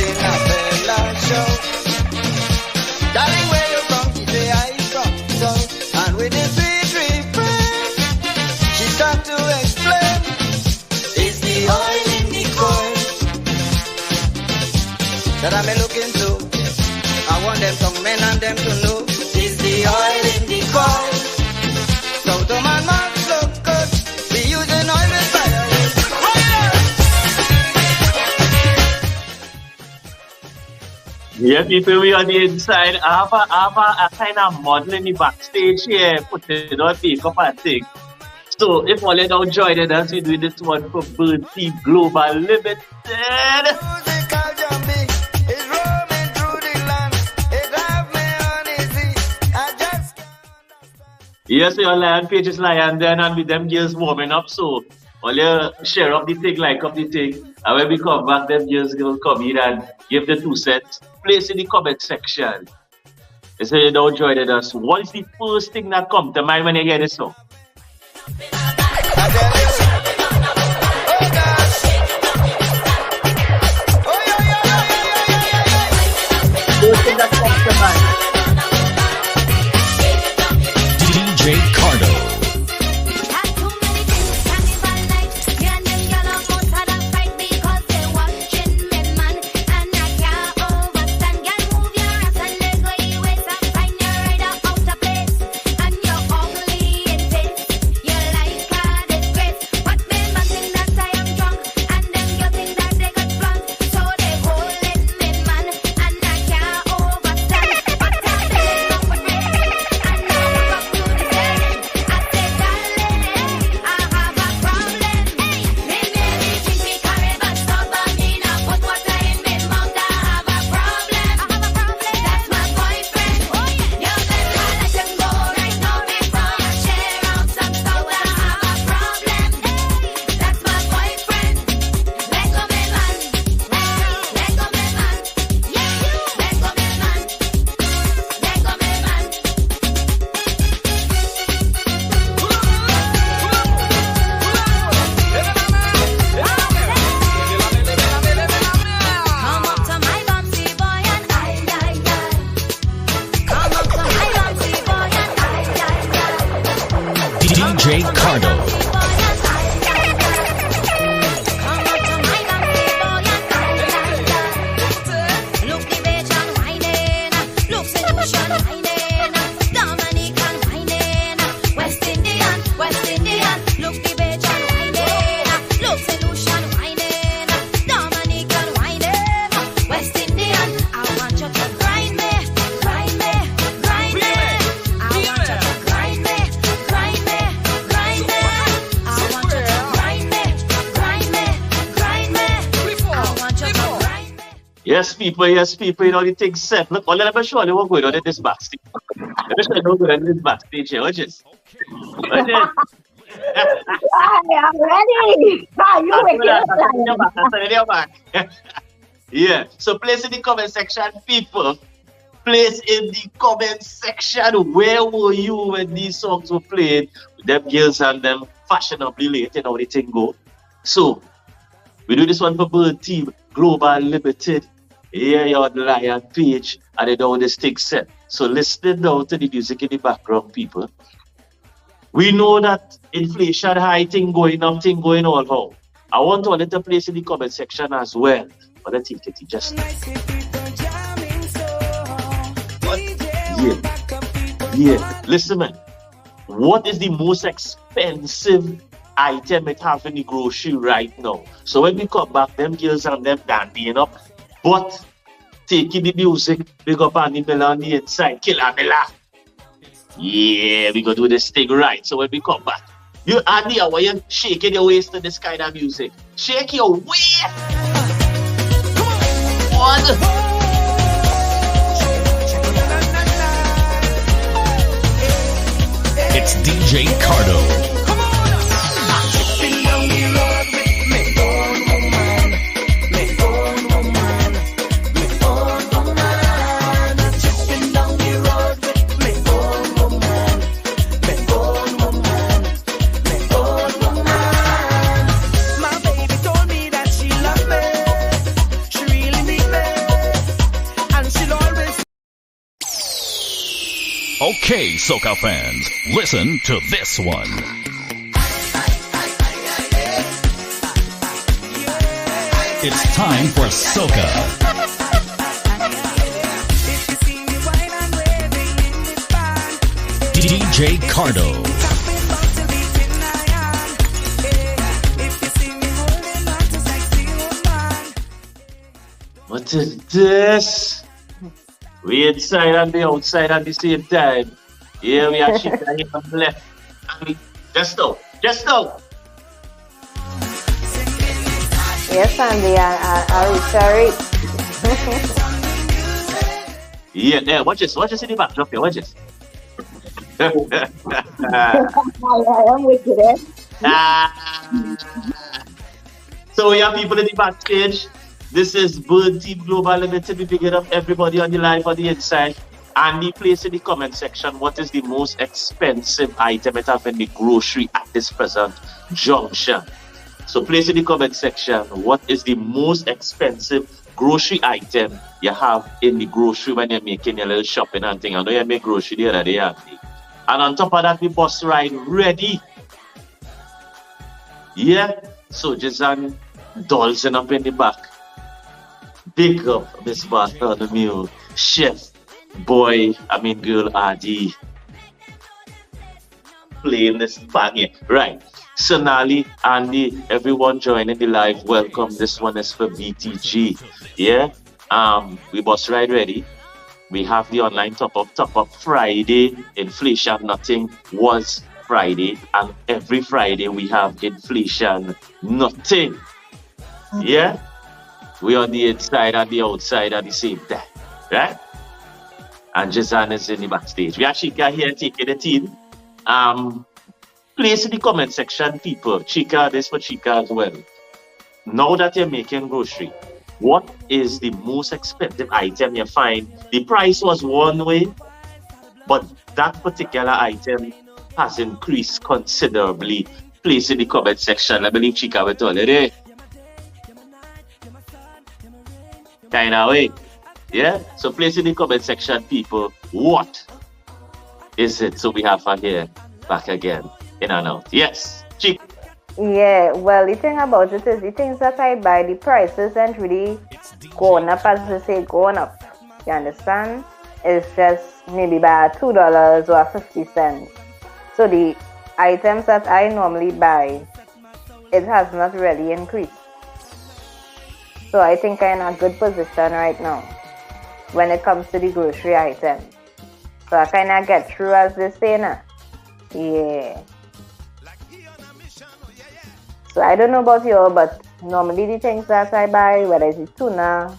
in a fella show. Darling, where you from? She say I from so. And with the sweet refrain, she start to explain. It's the oil in the coil that I'm looking to. I want them young men and them to know. It's the oil in the coil. So to man must look good. We using oil with fire. Yeah, people, we on the inside. I have a kind of model in the backstage here, putting on makeup and thing. So, if all you don't join us, we're doing this one for Bird Team Global Limited. Musical jumping is roaming through the land. It have me uneasy. I just can't understand. Yes, your lion page is lion then, and with them girls warming up. So, all you share up the thing, like up the thing. And when we come back, them girls will come in and give the 2 cents. Place in the comment section. They say you don't join us. What is the first thing that comes to mind when you hear this song? First thing that comes to mind. DJ Cardo. DJ Cardo. Yes, people, you know, the thing's set. Look, let me show you what's going on in this backstage. Let me show you what's going on in this backstage here. Watch this. Watch this. I'm ready. Yeah, so place in the comment section, people. Place in the comment section, where were you when these songs were played? Them girls and them fashionably late, you know, the thing go. So, we do this one for Bird Team Global Limited. Here you're on the Lion page, and they know this thing set. So listen now to the music in the background, people. We know that inflation high, thing going up, thing going all how. I want all to place in the comment section as well. But I think it just yeah. Listen, man. What is the most expensive item it have in the grocery right now? So when we come back, them girls and them dandying up, but taking the music, big up on the Miller on the inside, Killer Miller. Yeah, we gonna do this thing right. So when we come back, you Andy, why you shaking your waist to this kind of music? Shake your waist. One. It's DJ Cardo. My baby told me that she loved me. She really need me. Okay, soca fans, listen to this one. It's time for soca. DJ Cardo. What is this? We inside and the outside at the same time. Here we are Chica here on the left. And we just now. Yes, Andy, Yeah, there, watch this in the back, drop here, watch this. I am with you there. So we have people in the backstage. This is Bird Team Global Limited. We picking up everybody on the live on the inside. And the place in the comment section, what is the most expensive item it have in the grocery at this present junction? So place in the comment section, what is the most expensive grocery item you have in the grocery when you're making your little shopping and thing. I know you make grocery the other day, Andy. And on top of that, the bus ride ready. Yeah, so just dolls up in the back. Big up Miss Bartholomew, chef, boy, girl RD. Playing this bang here. Right. So Nali, Andy, everyone joining the live, welcome. This one is for BTG. Yeah. We bus ride ready. We have the online top up Friday. Inflation nothing was Friday. And every Friday we have inflation nothing. Yeah. We on the inside and the outside at the same time. Right? And Jazan is in the backstage. We actually got here taking the team. Place in the comment section, people. Chica, this for Chica as well. Now that you're making grocery, what is the most expensive item you find? The price was one way, but that particular item has increased considerably. Place in the comment section. I believe Chica will tell you. Kind of way. Yeah? So place in the comment section, people. What is it? So we have her here back again. In and out. Yes. Chick. Yeah, well, the thing about it is the things that I buy, the prices ain't really going up as they say going up. You understand? It's just maybe by $2 or 50 cents. So the items that I normally buy, it has not really increased. So I think I'm in a good position right now when it comes to the grocery items. So I kind of get through as they say now. Yeah. So I don't know about you, but normally the things that I buy, whether it's tuna,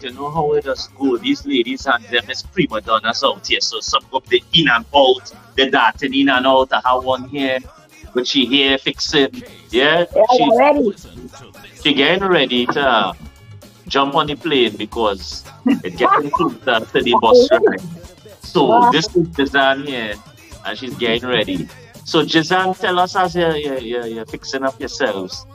you know how it does go. These ladies and them is prima donnas out here. So some of the in and out, the darting in and out. I have one here, but she here fixing. Yeah, she getting ready to jump on the plane because it's getting closer to the bus ride. So this is Jazan here, and she's getting ready. So Jazan, tell us as you're fixing up yourselves,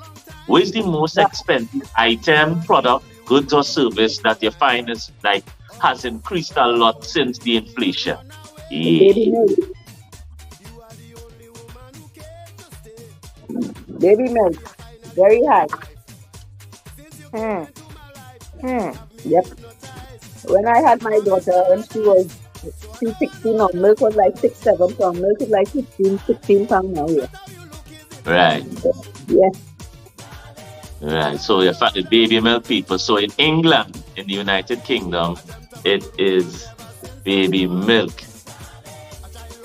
what is the most expensive item, product, goods or service that you find is like has increased a lot since the inflation? baby milk, very high. Yep. When I had my daughter, when she was 16, now milk was like 6-7 pounds. Milk is like 16 pounds now here. Right. Yes. Right. So in fact, the baby milk people. So in England, in the United Kingdom, it is baby milk.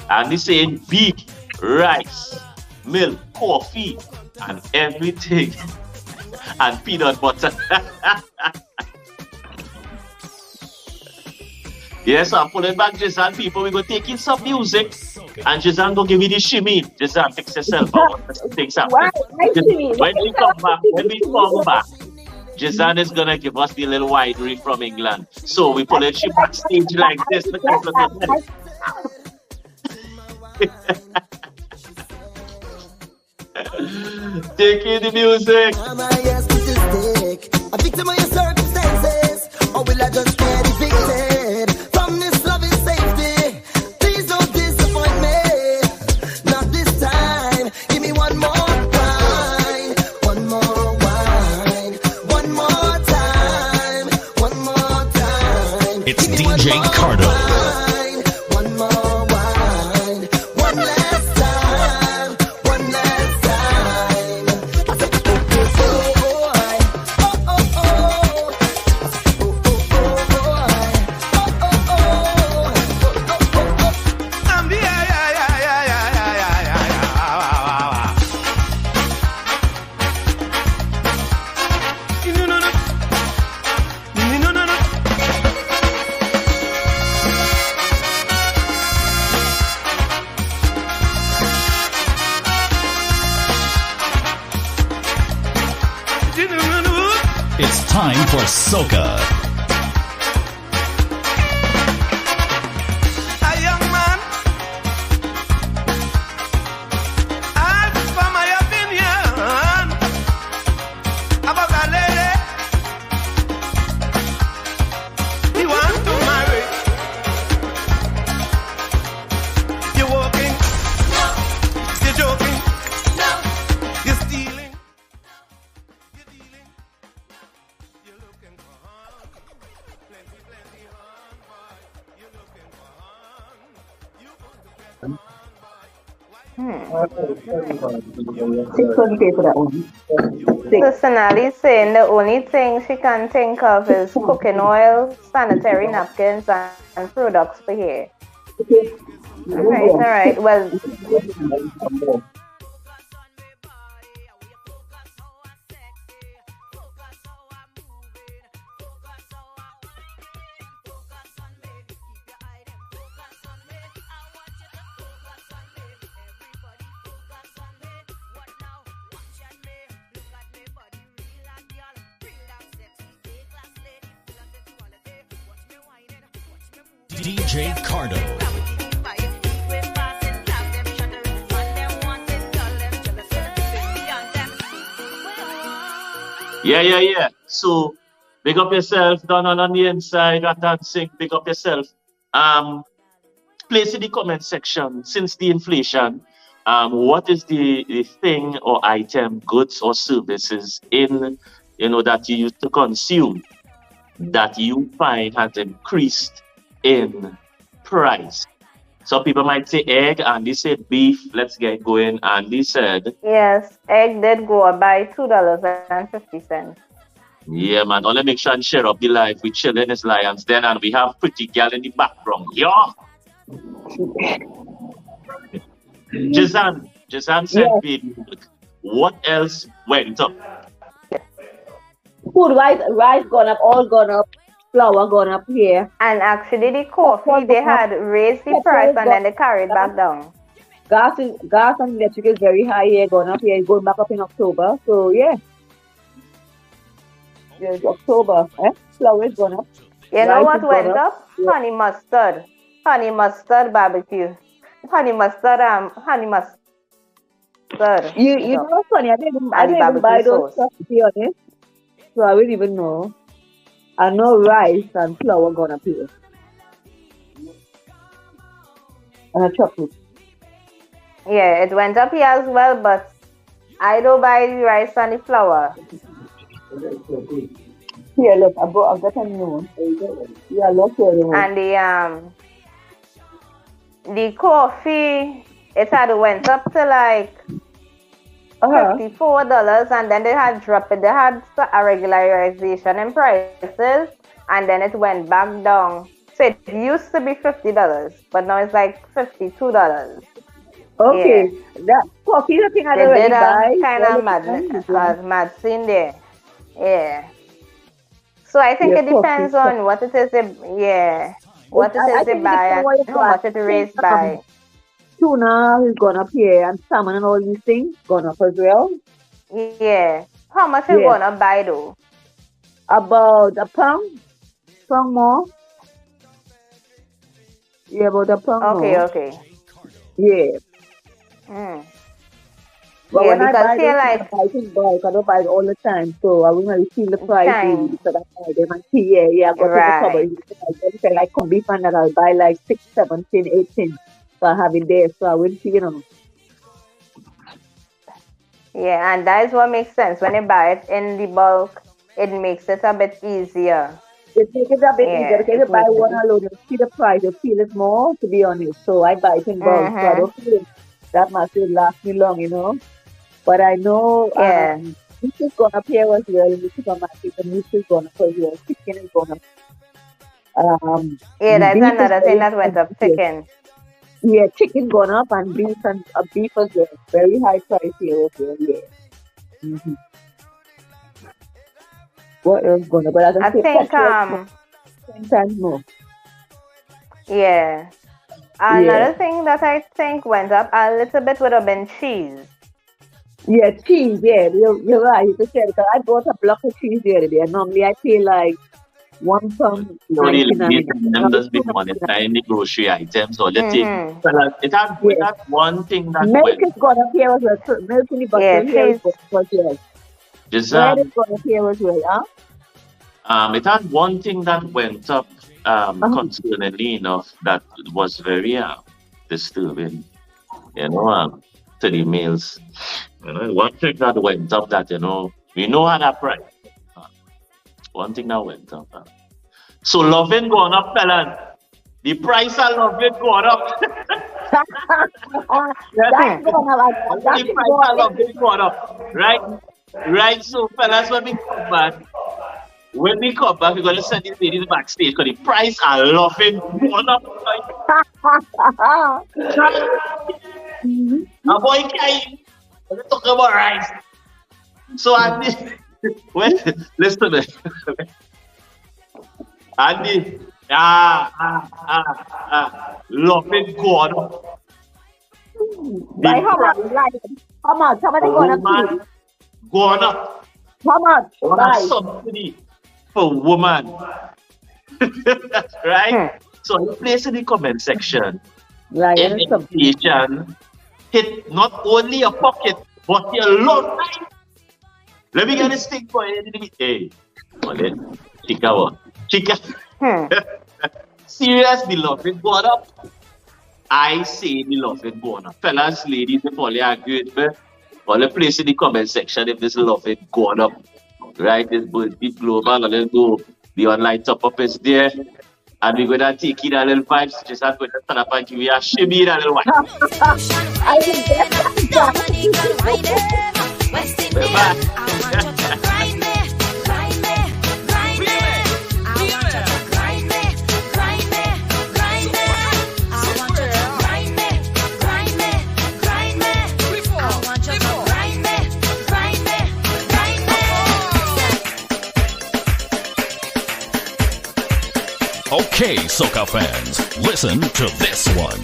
And they saying beef, rice, milk, coffee, and everything, and peanut butter. Yes, I'm pulling back just and people. We're going to take in some music. And Jazan gonna give you the shimmy. Jazan, fix yourself out. Things happen. Why shimmy? When we come back, Jazan is gonna give us the little winery from England. So we pull it backstage like this. Look. Take in the music. Am I yes to stick? A victim of your circumstances, or will I just get evicted from this loving safety? Please don't disappoint me. Not this time. Give me one more wine, one more wine, one more time, one more time. It's DJ Cardo. One more wine, one last time, one last time. I said, oh, It's time for soca. A young man asked for my opinion about a lady he wants to marry. You're walking, you're joking, you're stealing, you're dealing, you're looking for hun. Plenty hun, boy. You're looking for hun. You want to get hun, boy. $620 for that one. So Sonali's saying the only thing she can think of is cooking oil, sanitary napkins, and products for hair. All right. Well, DJ Cardo. Yeah. So big up yourself, down on the inside, rat and sink, big up yourself. Place in the comment section, since the inflation, what is the thing or item, goods or services in that you used to consume that you find has increased in price? Some people might say egg, and they say beef. Let's get going. And they said, yes, egg did go up by $2.50. yeah, man. Only make sure and share up the live with Children is Lions then, and we have pretty girl in the background. Yeah. Jazan said, baby, what else went up? Food, rice gone up, all gone up, flour gone up here. And actually, the coffee, they had raised the price and then they carried back down. Gas and electric is very high here, gone up here, going back up in October. So yeah. Yes, October. Flour is gone up. You know Rice what is went gone up? Honey mustard. Honey mustard barbecue. Honey mustard. You know what's funny? I didn't even buy those stuff, to be honest. So I wouldn't even know. I know rice and flour gone up here. And a chocolate. Yeah, it went up here as well, but I don't buy the rice and the flour. Here, look, I've got a new one. Yeah, look here. And the coffee, it had went up to like $54, and then they had dropped it. They had a regularization in prices, and then it went back down. So it used to be $50, but now it's like $52. Okay, yeah. That coffee, the thing I they already did buy. Kind of mad scene there. Yeah. So I think it depends on what it is. What it is they buy and how much it raised by. tuna is gone up here and salmon and all these things gone up as well. Yeah. How much is gonna buy though? About a pound more. Yeah, about a pound more. Okay. Yeah. But yeah, when I buy here, them, I buy it in bulk. I don't buy it all the time, so I won't really feel the price. Really, so that's why them and see, I got to the trouble. I like come beef and that I'll buy like 6, 7, 10, 18. So I have it there, so I wouldn't see, Yeah, and that is what makes sense. When you buy it in the bulk, it makes it a bit easier. It makes it a bit easier because you buy one alone, you see the price, you feel it more, to be honest. So I buy it in bulk, so I don't feel that much will last me long, But I know meat is gone up here as well in the supermarket. The meat is gone up as well. Chicken is gone up. That's another thing that went up, chicken. Yeah, chicken gone up and beef as well. Very high price here as well, yeah. What else gone up? But I think 10 times more. Yeah. Another thing that I think went up a little bit would have been cheese. Yeah, cheese, you're right. You said because I bought a block of cheese the other day. Normally I pay like £1. Them does be monetizing the grocery items or let's say it had one thing that milk is gone up here as well. Milk in the bottle here is gone up here. Bread is gone up here as well, it had one thing that went up concerningly enough that was very disturbing, to the males. One thing that went up that, we know how that price. One thing that went up. So loving going up, fellas. The price of loving going up. That's going up. The price of loving going up. Right, so fellas, when we come back, we're going to send these ladies backstage because the price of loving going up. A boy came. Let's talk about rice. So Andy, listen to me. Andy, love it going up. By how much? How much? How much they going up? Going up. How much? On a subsidy for woman. Right? So you place in the comment section. Inflation hit not only your pocket, but your love life. Let me get this thing for you. Hey, Chica. Seriously, love it going up. I say the love it going up. Fellas, ladies, if all you agree with me, all place in the comment section if this love it going up. Right? This birthday global, and let's go. The online top up is there. And we're going to take in a little vibes. Just I'm going to stand up and give you a shimmy in a little while. I think Okay, soca fans, listen to this one.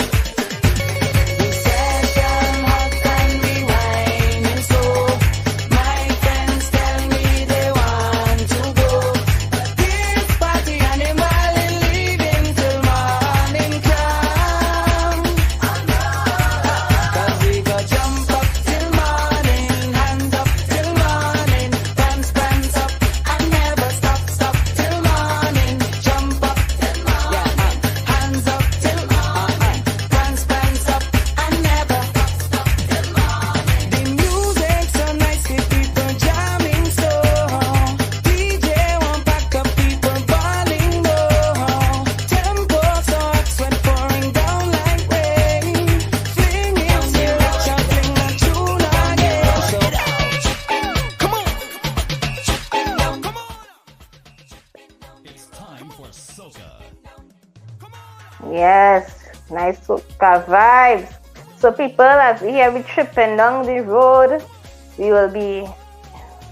Yes, nice soca vibes. So people, as we here be tripping down the road, we will be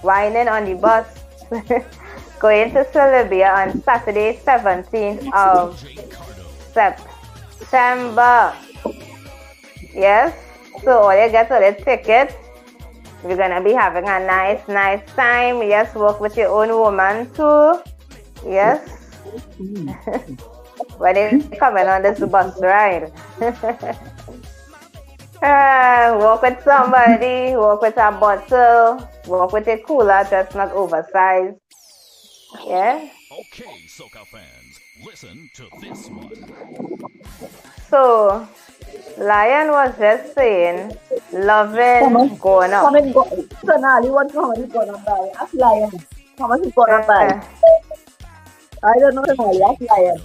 whining on the bus going to Serbia on Saturday, 17th of September. Yes. So all you get are the tickets. You're gonna be having a nice time. Yes, work with your own woman too. Yes. When they coming on this bus ride. Walk with somebody, walk with a bottle, walk with a cooler, just not oversized. Yeah. Okay, soca fans, listen to this one. So, Lion was just saying, loving going up. Come and go. So now you want how much is gonna buy? Ask Lion. How much is gonna buy? I don't know, Sonali. Ask Lion.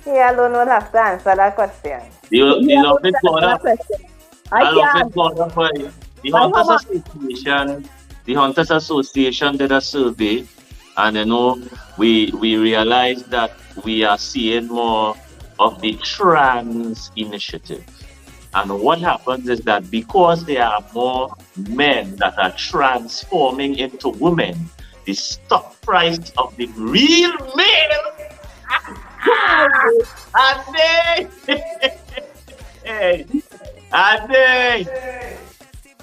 He alone would have to answer that question. The love it going up. I love can't. it going up. The Hunters Association did a survey, and we realized that we are seeing more of the trans initiative. And what happens is that because there are more men that are transforming into women, the stock price of the real male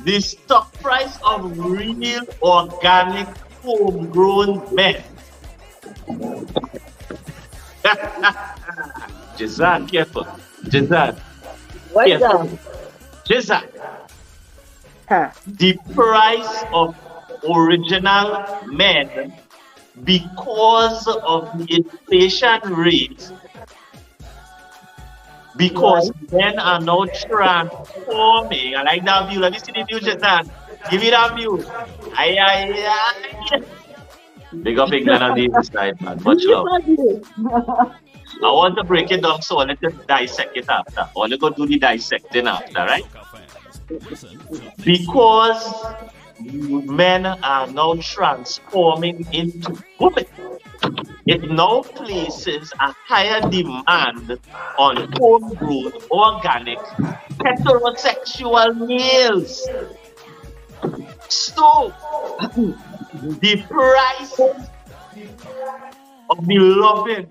the stock price of real organic homegrown men. Jazan, careful. Jazan. What's that? Jazan. The price of original men, because of the inflation rate, because men are now transforming. I like that view. Let me see the view, Jazan. Give me that view. Big up England on the side, man. Much love. I want to break it down, so let's dissect it after. I want to go do the dissecting after, right? Because men are now transforming into women, it now places a higher demand on homegrown, organic, heterosexual males. So, the price of the loving.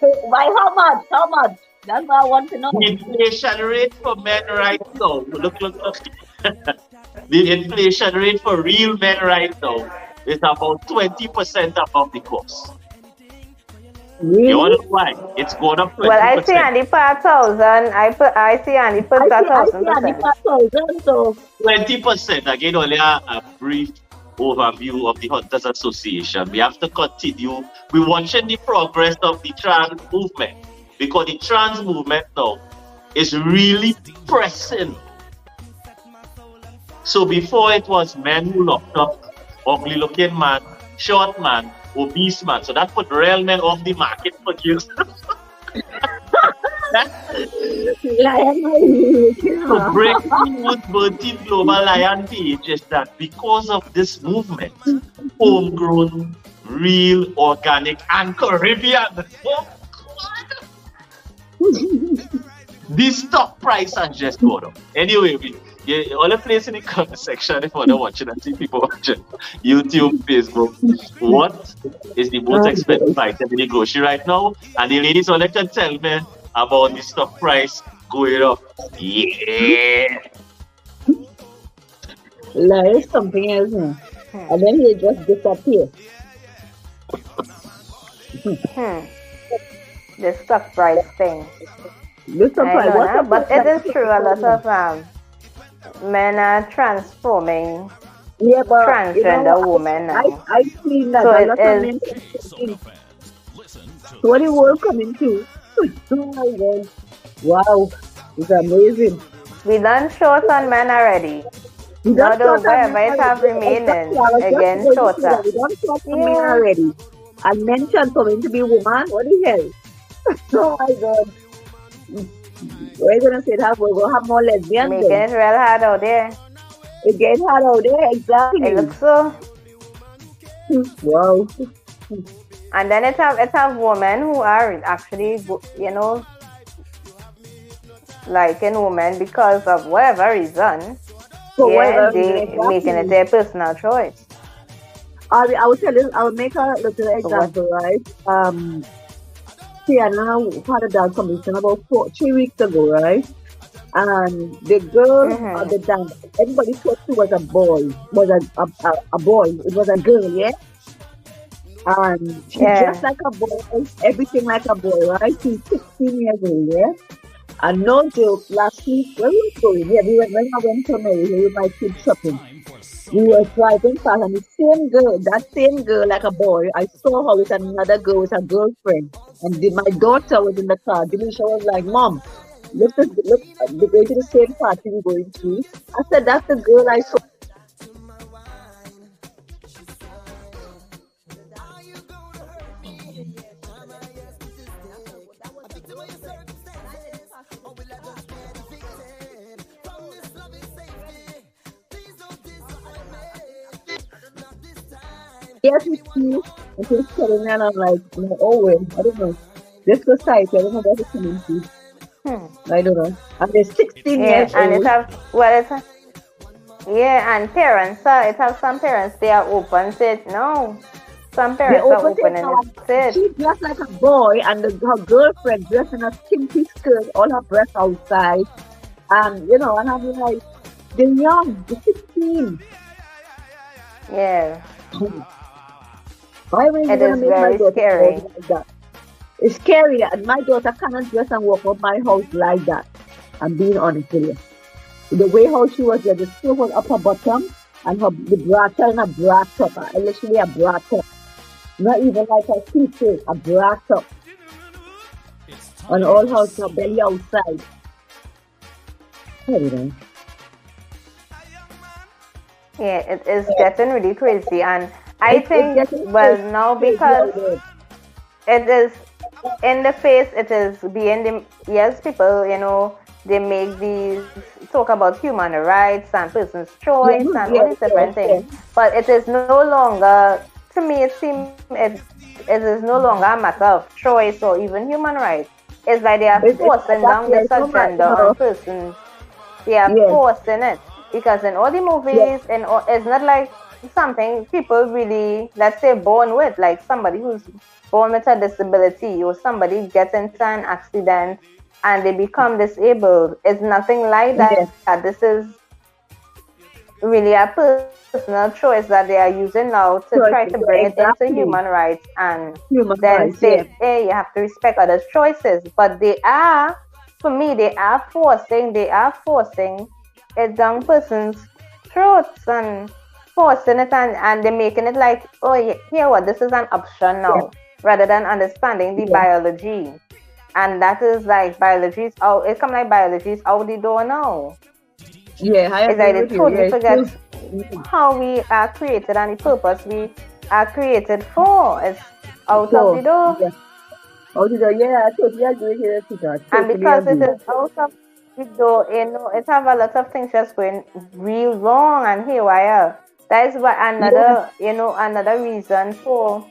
Why? How much? How much? That's what I want to know. The inflation rate for men right now. Look. The inflation rate for real men right now is about 20% above the cost. Really? You want to know why? It's going up 20%. Well, I see on the 5,000. I see on the 5,000. So 20%. Again, only a brief overview of the Hunters Association. We have to continue. We're watching the progress of the trans movement, because the trans movement now is really pressing. So before it was men who locked up ugly looking man, short man, obese man. So that put real men off the market for years. So breaking with Bertie Global Lion page is that because of this movement, homegrown, real, organic, and Caribbean, the stock price has just gone up. Anyway, all the place in the comment section if you're watching and see people watching YouTube, Facebook. What is the most expensive item in the grocery right now? And the ladies only can tell me about the stock price going up. Yeah. There's something else now. And then he just disappear. The stock price thing. The stock price. But it is true, a lot of men are transforming transgender women now. I've seen that so a lot of men. So what the world coming to? Oh my God! Wow, it's amazing. We done short on men already. Now the wherever it have remaining again shorter. We done short on men already. And men transforming to be woman. What the hell? Oh my God! We're gonna say that we're gonna have more lesbians. Making it real hard out there. It's getting hard out there, exactly. It looks so. Wow. And then it have women who are actually, liking women because of whatever reason. They making it their personal choice. I will tell you. I will make a little example, right? see, I know had a dance competition about 3 weeks ago, right? And the girl at the dance, everybody thought she was a boy, a boy. It was a girl, yeah. And she dressed like a boy, everything like a boy, right? She's 16 years old, yeah. And no joke, last week, where we were going? Yeah, when I went to Mary, we were my kids shopping. We were driving past, and the same girl, that same girl, like a boy, I saw her with another girl, with her girlfriend. And my daughter was in the car. Denisha was like, Mom, look, they're going to the same party we're going to. I said, that's the girl I saw. Yes, it's cute. And she's telling me, and I'm like, no, oh, well, I don't know. This society, I don't know what it's coming to. I don't know. And they're 16 years and old. And parents, it has some parents, they are open to it. No. Some parents are open and it. She's dressed like a boy, and her girlfriend dressed in a skimpy skirt, all her breasts outside. And, you know, and I'm like, they're young, they're 16. Yeah. Why would you it is make very my daughter scary. Like that? It's scary, and my daughter cannot dress and walk out my house like that. I'm being honest with you. The way how she was there, the skirt was up her bottom, and the bra and a bra top, literally a bra top. Not even like a t-shirt, a bra top. And all her belly outside. I don't know. Yeah, it is getting really crazy, and I think, well, now because it is in the face, it is being yes, people, you know, they make these talk about human rights and person's choice and all these different things, but it is no longer, to me, it seems it is no longer a matter of choice or even human rights. It's like they are forcing down this agenda on persons. They are forcing it. Because in all the movies, it's not like something people really, let's say, born with, like somebody who's born with a disability or somebody gets into an accident and they become disabled. It's nothing like that. This is really a personal choice that they are using now to try to bring it into human rights and say, hey, you have to respect others' choices. But they are, for me, they are forcing a young person's throats and forcing it, and they're making it like, oh, here what, this is an option now, rather than understanding the biology. And that is like biology is out, it's come like biology is out the door now. Yeah, I it's like they totally forget how we are created and the purpose we are created for. It's out of the door. Out the door, I totally agree with you. And because it is out of though, you know, it have a lot of things just going real wrong and haywire. That is why another reason for,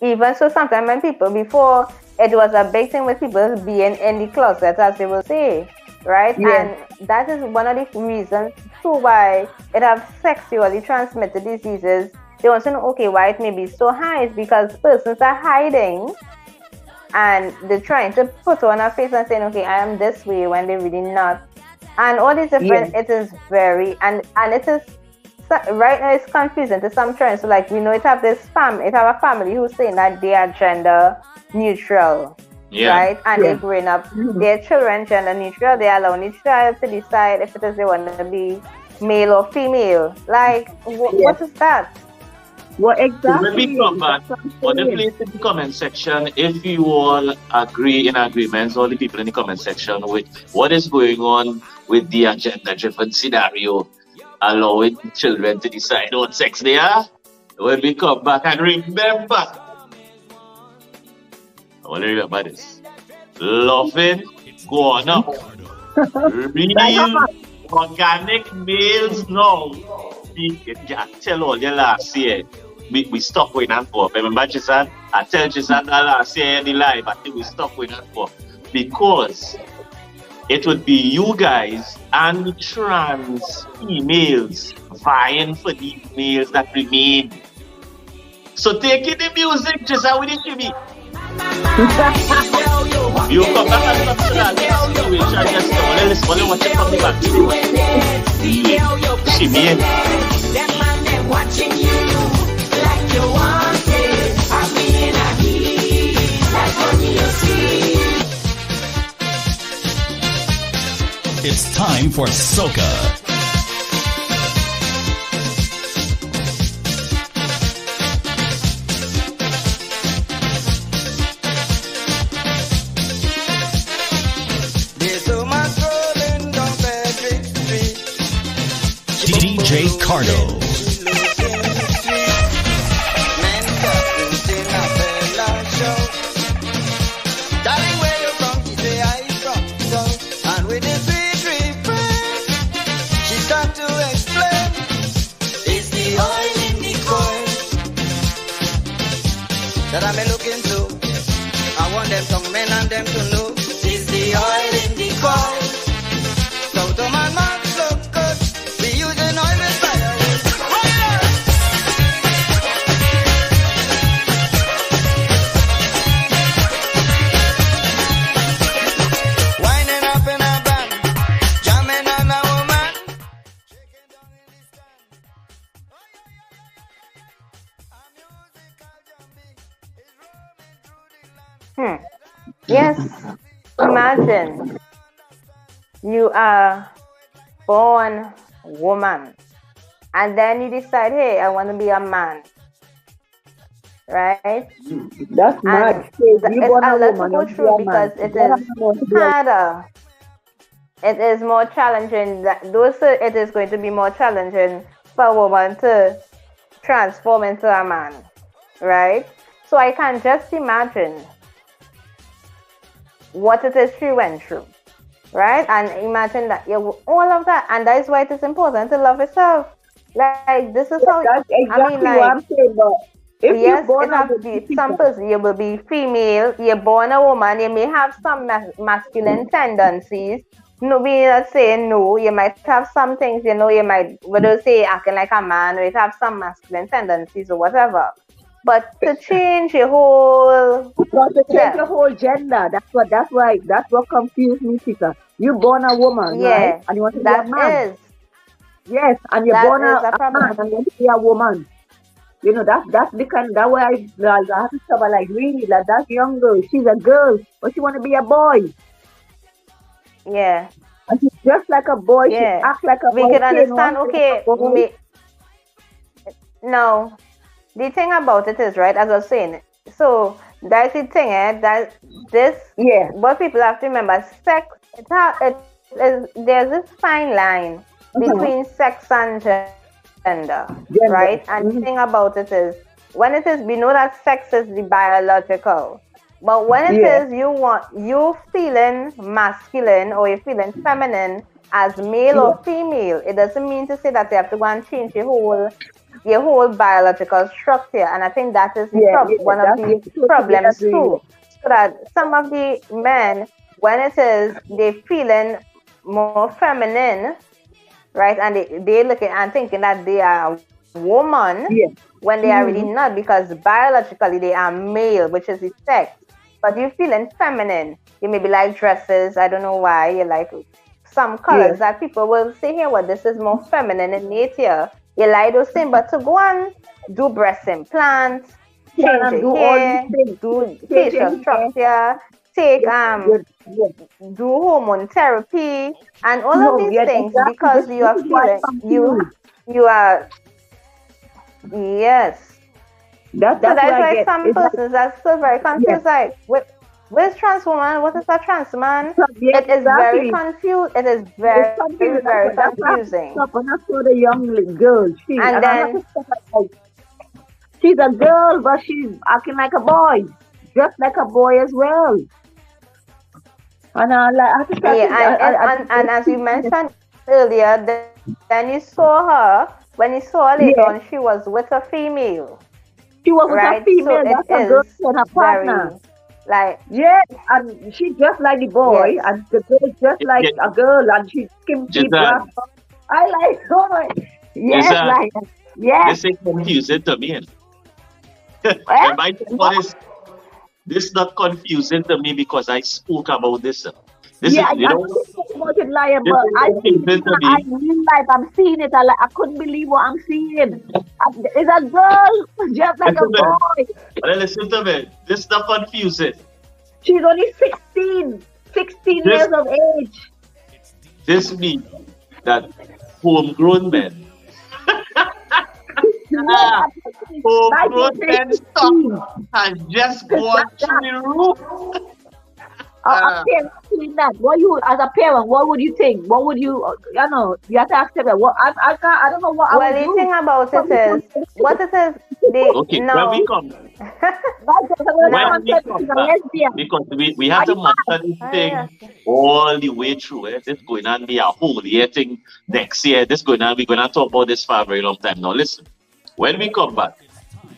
even so sometimes when people, before it was a big thing with people being in the closet, as they will say, right? And that is one of the reasons too why it have sexually transmitted diseases. They want to know, okay, why it may be so high. It's because persons are hiding and they're trying to put on a face and saying, okay, I am this way, when they're really not. And all these different, it is very, and it is, right now it's confusing to some trends. So like, we know it have a family who's saying that they are gender neutral, right? And they're growing up, their children gender neutral, they allow each child to decide if it is they want to be male or female. Like, what is that? Well, exactly. So when we come back, on the place in the comment section, if you all agree in agreements, all the people in the comment section, with what is going on with the agenda-driven scenario, allowing children to decide what sex they are. When we come back, and remember, I want to remember this: loving going up, real organic males now. I tell all you last year. We stopped with and forth. Remember, Jason? I tell Jason that last year in the live, I think we stopped with and forth. Because it would be you guys and trans females vying for these males that remain. So take in the music, Jason, with it, Jimmy. You come back and talk to that situation just now. Let's watch it from the back. She mean. That man, they're watching you like you want it. I've been in a heat, like honey you see. It's time for Soca. DJ Cardo. Darling, where you from? He say I from so, and with the sweet refrain, she start to explain. It's the oil in the coil that I'm looking to. I want them young men and them to know. It's the oil in the coil. So to my mouth look good. We using oil with fire. Winding up in a band, jamming on a woman, shaking down in the stand. Our musical jumping is roaming through the land. Yes. Imagine you are born woman and then you decide, hey, I want to be a man. Right? That's mad. It's a lot to go through because it is harder. It is more challenging. It is going to be more challenging for a woman to transform into a man. Right? So I can just imagine what it is she went through. Right? And imagine that all of that. And that is why it is important to love yourself. Like, this is how, that's exactly I mean, like, what I'm saying, but if yes, you're born it has to be some person. You will be female. You're born a woman. You may have some masculine tendencies. No, we not saying no. You might have some things. You know, you might, what do you say, acting like a man. Or you have some masculine tendencies or whatever. But to change your whole, to change your whole gender. That's what confused me, sister. You born a woman, right? And you want to be a man. Yes, and you're born a man and you want to be a woman. You know, that's the kind, that way I have to tell her, like, really, like, that young girl, she's a girl, but she want to be a boy. Yeah. And she's just like a boy, she acts like a boy. We can understand, okay, no. The thing about it is, right, as I was saying, so that's the thing, that what people have to remember, sex, there's this fine line between sex and gender, right? And the thing about it is, when it is, we know that sex is the biological, but when it is you feeling masculine or you're feeling feminine as male or female, it doesn't mean to say that you have to go and change your whole biological structure. And I think that is one of the problems too. So that some of the men, when it is they feeling more feminine, right, and they looking and thinking that they are a woman when they are really not, because biologically they are male, which is the sex. But you feeling feminine. You maybe like dresses. I don't know why. You like some colors that people will say, here, well, this is more feminine in nature. You like those things, but to go and do breast implants, change your hair, do facial structure, take do hormone therapy, and all of these things, because you are feeling you are That's why some persons are still very confused. Like, where's trans woman? What is a trans man? It is very confused. It is very confusing. When I saw the young girl, she's a girl, but she's acting like a boy, just like a boy as well. And and as you mentioned earlier, then you saw her. When you saw her later on, she was with a female. She was with a female. So that's a girl and a partner. And she just like the boy, and the girl just like a girl, and she keep I like, oh my, This is confusing to me. this is not confusing to me because I spoke about this. This Yeah, is, you I know, think about it, liar, this but is I see it confusing to in me. real life. I'm seeing it. I couldn't believe what I'm seeing. It's a girl, just like a Listen to me. boy. Listen to me. This is not confusing. She's only 16, 16 This years of age. this means that homegrown men, What? homegrown men stuff 19, has just gone through the roof. a parent doing that. What you, as a parent, what would you think? What would you, you know, you have to accept that. What I can't, I don't know what I Well, would the do. thing about it is, what it is, Okay, no. when we come, When when we come back, because we have to monitor this thing all the way through. This is going to be a whole year thing next year. We're going to talk about this for a very long time. Now, listen, when we come back,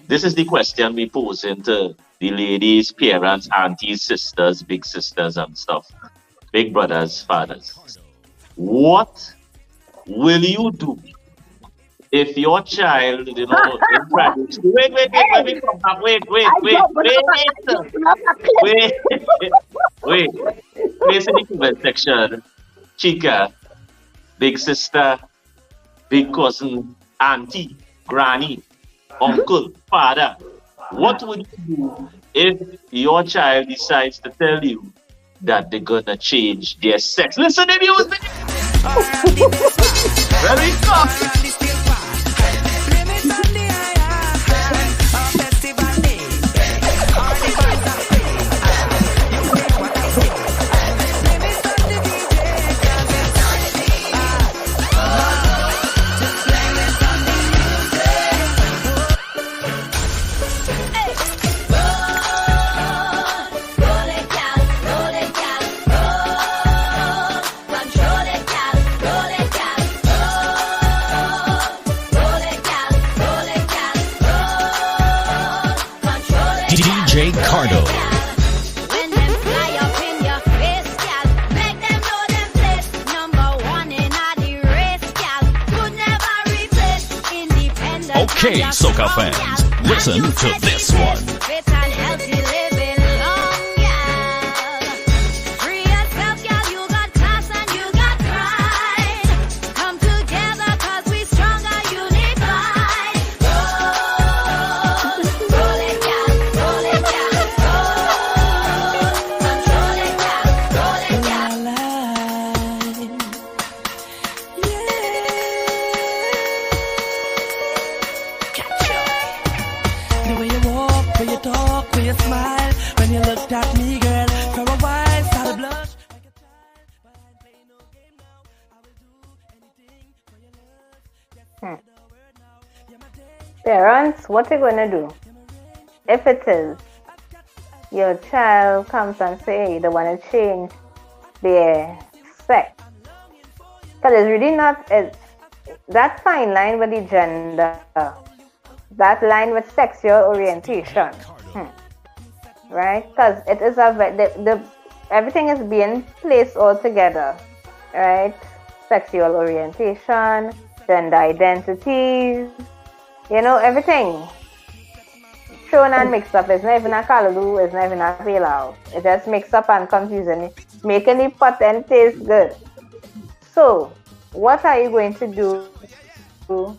this is the question we posing to the ladies, parents, aunties, sisters, big sisters, and stuff, big brothers, fathers. What will you do if your child, you know, in private school? Wait, when we come back, wait, place in the comment section, Chica, big sister, big cousin, auntie, granny, uncle, father. What would you do if your child decides to tell you that they're gonna change their sex? Listen to music. Very tough. DJ Cardo. When them fly up in your face, gal, make them know them place. Number one in all the race, gal, could never replace. Independent. Okay, soca fans, listen to this one. Fit and healthy living long, gal. Free yourself, gal, you got class and you got pride. Come together, cause we stronger, unified. Roll it, gal, roll it, gal, roll. Control it, gal, roll it, gal. The way you walk, way you talk, way you smile. When you looked at me, girl, for a while, started blush like a child. But I ain't playing no game now. I will do anything for your love. Just say the word now. You're my day. Parents, what are you going to do? If it is your child comes and say they want to change their sex, because it's really not, that fine line with the gender, that line with sexual orientation, right? Because it is everything is being placed all together, right? Sexual orientation, gender identities, you know, everything thrown and mixed up. It's not even a callaloo, it's not even a pilau. It just mixed up and confusing, making the pot and taste good. So, what are you going to do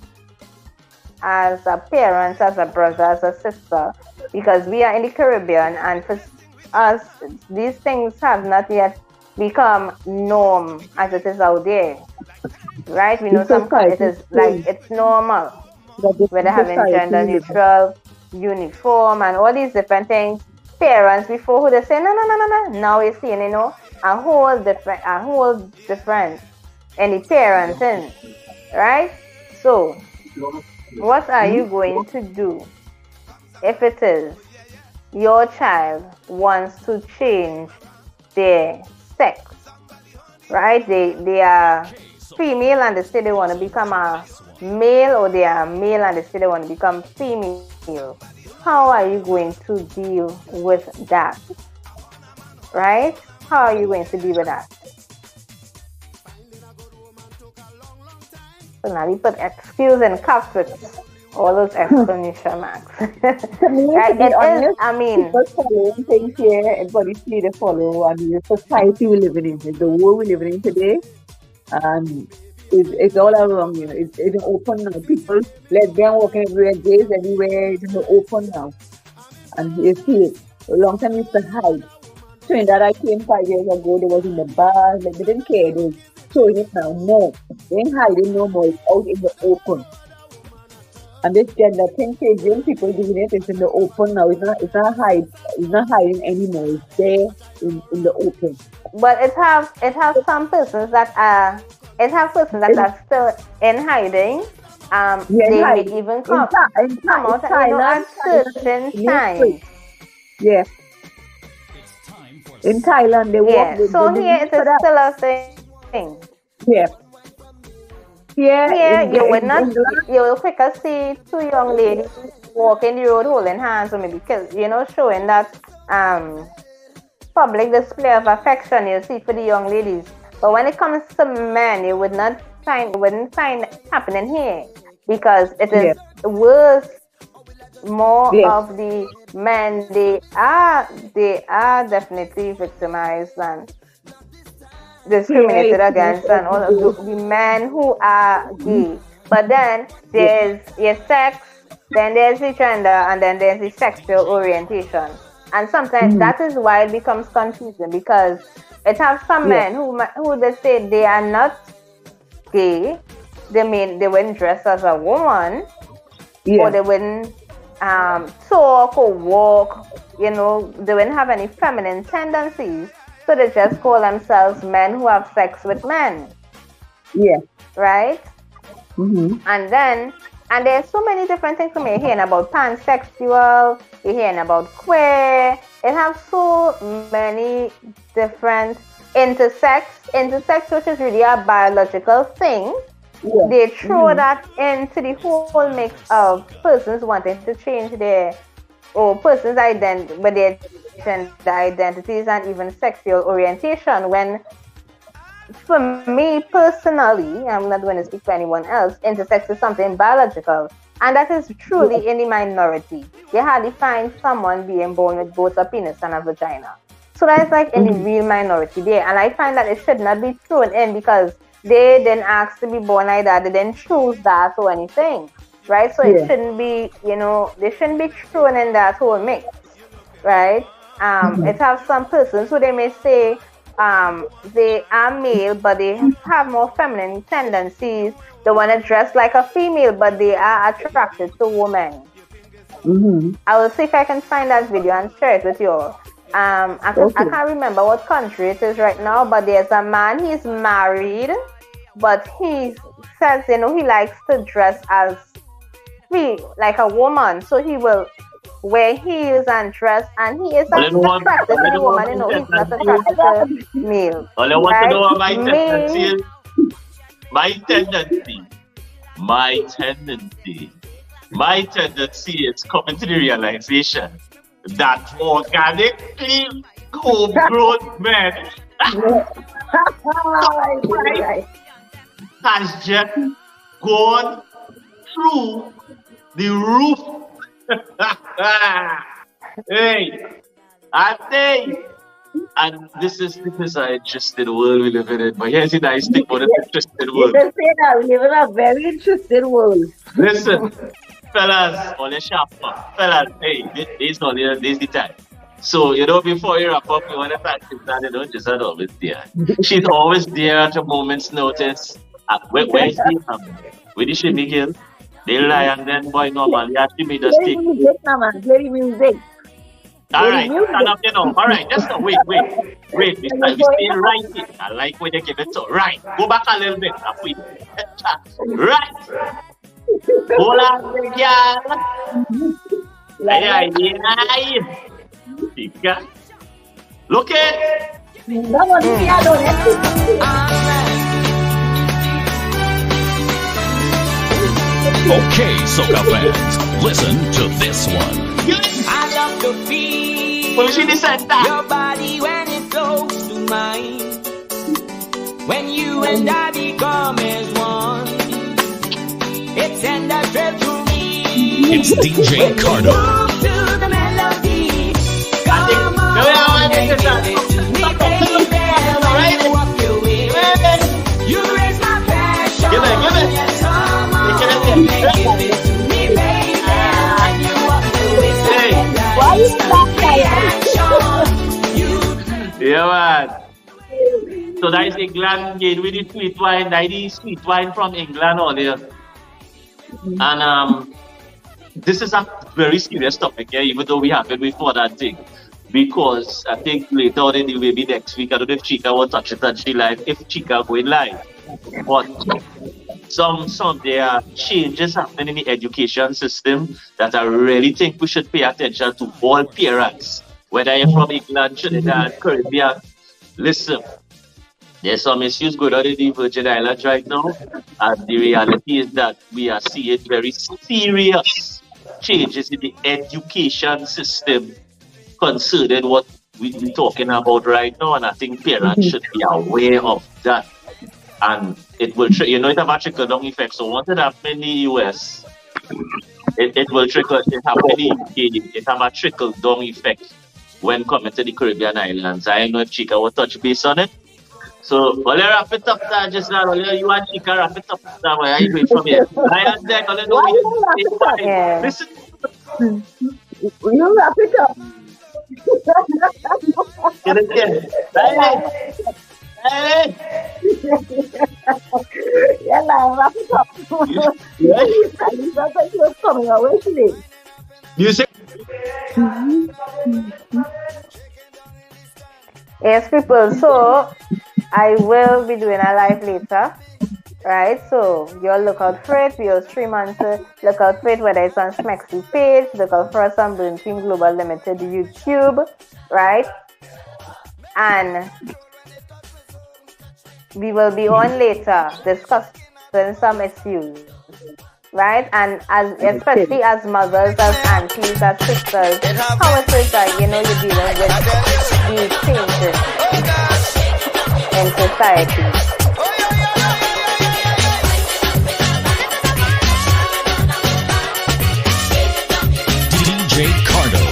as a parent, as a brother, as a sister? Because we are in the Caribbean, and for us, these things have not yet become norm as it is out there, right? We know it is like it's normal, where they're having gender neutral uniform and all these different things. Parents before who they say no. Now we're seeing, you know, a whole different any parenting, right? So, what are you going to do if it is your child wants to change their sex, right? They are female and they say they want to become a male, or they are male and they say they want to become female. How are you going to deal with that, right? How are you going to deal with that? So now we put excuse and caps with all those exclamation marks. To me, to Right? be It is. honest, I mean, people following things here, everybody see they follow, and the society we living in, the world we living in today, it's all around, you know. It's open now. People, lesbian walking everywhere, gays everywhere, it's open now. And you see it. A long time used to hide. Trinidad, I came 5 years ago, they was in the bars, like they didn't care, they was showing it now. No, they ain't hiding no more, it's out in the open. And this gender thing, young people doing it, it's in the open now. It's not hiding anymore. It's there in the open. but it have some persons that are still in hiding. Yeah, They may hiding. even come In out, Thailand, at certain times. yeah. In Thailand, they walk. Yeah. So here it is still a thing. Yeah. Here In, you will in, not. in, You will quicker see two young ladies walking the road holding hands, or maybe showing that public display of affection you see for the young ladies. But when it comes to men, you wouldn't find it happening here, because it is worse. More of the men, they are definitely victimized and discriminated against, and all of the men who are gay. But then there's your sex, then there's the gender, and then there's the sexual orientation. And sometimes that is why it becomes confusing, because it has some men who they say they are not gay. They wouldn't dress as a woman, or they wouldn't talk or walk. They wouldn't have any feminine tendencies. So they just call themselves men who have sex with men. Yeah. Right? Mm-hmm. And there's so many different things. You're hearing about pansexual, you're hearing about queer. It has so many different intersex, which is really a biological thing. Yeah. They throw that into the whole mix of persons wanting to change persons' identities and even sexual orientation. When, for me personally, I'm not going to speak for anyone else, intersex is something biological, and that is truly in the minority. You hardly find someone being born with both a penis and a vagina. So that's like in the real minority there, and I find that it should not be thrown in, because they didn't ask to be born like that. They didn't choose that or anything, right? So it shouldn't be, they shouldn't be thrown in that whole mix, right? It has some persons who they may say they are male, but they have more feminine tendencies. They want to dress like a female, but they are attracted to women. I will see if I can find that video and share it with you all. I can't remember what country it is right now, but there's a man, he's married, but he says, he likes to dress as like a woman, so he will wear heels and dress, and he is attracted to the woman, he's not attracted to male. All I want to know my tendency is, my tendency is coming to the realization that organically homegrown men has just gone through the roof. Hey, I think, and this is because an interesting world we live in. But here's the nice thing about this interesting world. You can say that we live in a very interesting world. Listen, fellas, on the shop, fellas, hey, this is the time. So, before you wrap up, you want to thank Susan, just always there. She's always there at a moment's notice. Where is she? Where did she begin? They lie and then, boy, normally, she made us take. Play music. Alright, stand up, Alright, just no, wait. This time, you stay right here. I like when you give it to. Right, go back a little bit. Right. Hold on, girl. Look at. Okay, Soca fans, listen to this one. I love to feel your body when it's close to mine. When you and I become as one, it sends a thrill to me It's DJ Cardo. To the melody. I think, Come on, no, yeah, I think and it's give that. it to me, baby. When you walk your way, you raise my passion. Give it. Come on, Give it. and give it to me, baby. When you walk your way, Hey. Why you stop Yeah, man. So that is England again with the sweet wine. That is sweet wine from England all here. And this is a very serious topic, yeah, even though we have it before that thing. Because I think later on in the maybe next week, I don't know if Chica will touch it and she live, if Chica going live. But some there are changes happening in the education system that I really think we should pay attention to, all parents, whether you're from England, Trinidad, Caribbean. Listen, there's some issues going on in the Virgin Islands right now, and the reality is that we are seeing very serious changes in the education system concerning what we're talking about right now, and I think parents should be aware of that. And it will, it have a trickle-down effect. So once it happens in the US, it will trickle. It happens in the UK. It have a trickle-down effect when coming to the Caribbean islands. I don't know if Chica will touch base on it. So, well, wrap it up there just now. Well, you and Chica wrap it up there. Where are you going from here? I and Jack, listen. You wrap it up. Get it again. Hey. Yeah, man, wrap it up. Yeah. At least that's what you was coming away today. Music. Yes, people. So I will be doing a live later, right? So you'll look out for it. We'll stream on to look out for it, whether it's on Smexy page, look out for us on Burn Team Global Limited YouTube, right? And we will be on later discussing some issues, right? And especially as mothers, as aunties, as sisters, how it is that you're dealing with these changes in society. DJ Cardo.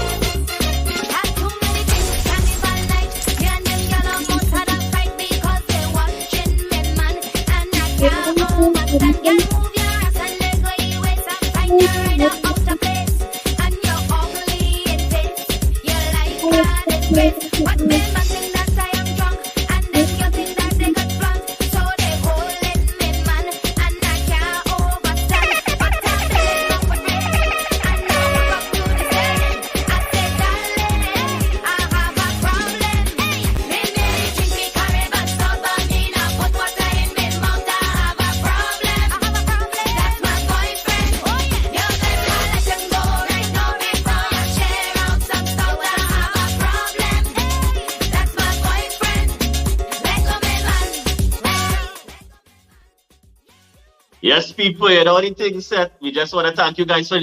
Yes, people, all the things said. We just want to thank you guys for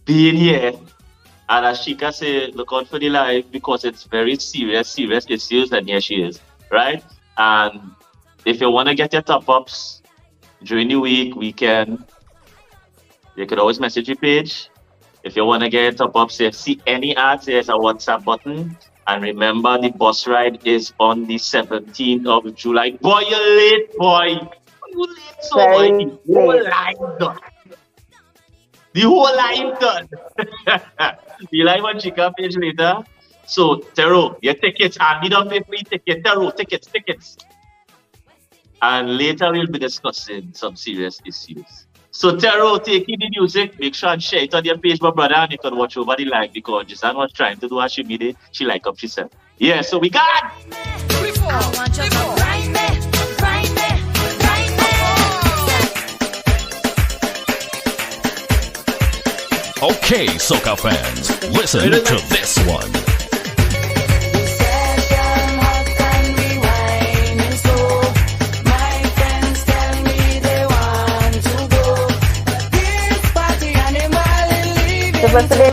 being here. And as Shika said, look out for the live because it's very serious issues, and here she is, right? And if you want to get your top-ups during the weekend, you could always message your page. If you want to get your top-ups, if you see any ads, there's a WhatsApp button. And remember, the bus ride is on the 17th of July. Boy, you're late, boy. You late, so boy. The whole line done. The whole line done. The live on Chica page later. So, Tero, your tickets, and we don't pay free tickets. Tero, tickets. And later we'll be discussing some serious issues. So, Tero, take in the music. Make sure and share it on your page, my brother, and you can watch over the live because Jisan was trying to do what she made. She like up, she said. Yeah, so we got. I want you to ride me. Okay, soca fans, listen to this one. So for today,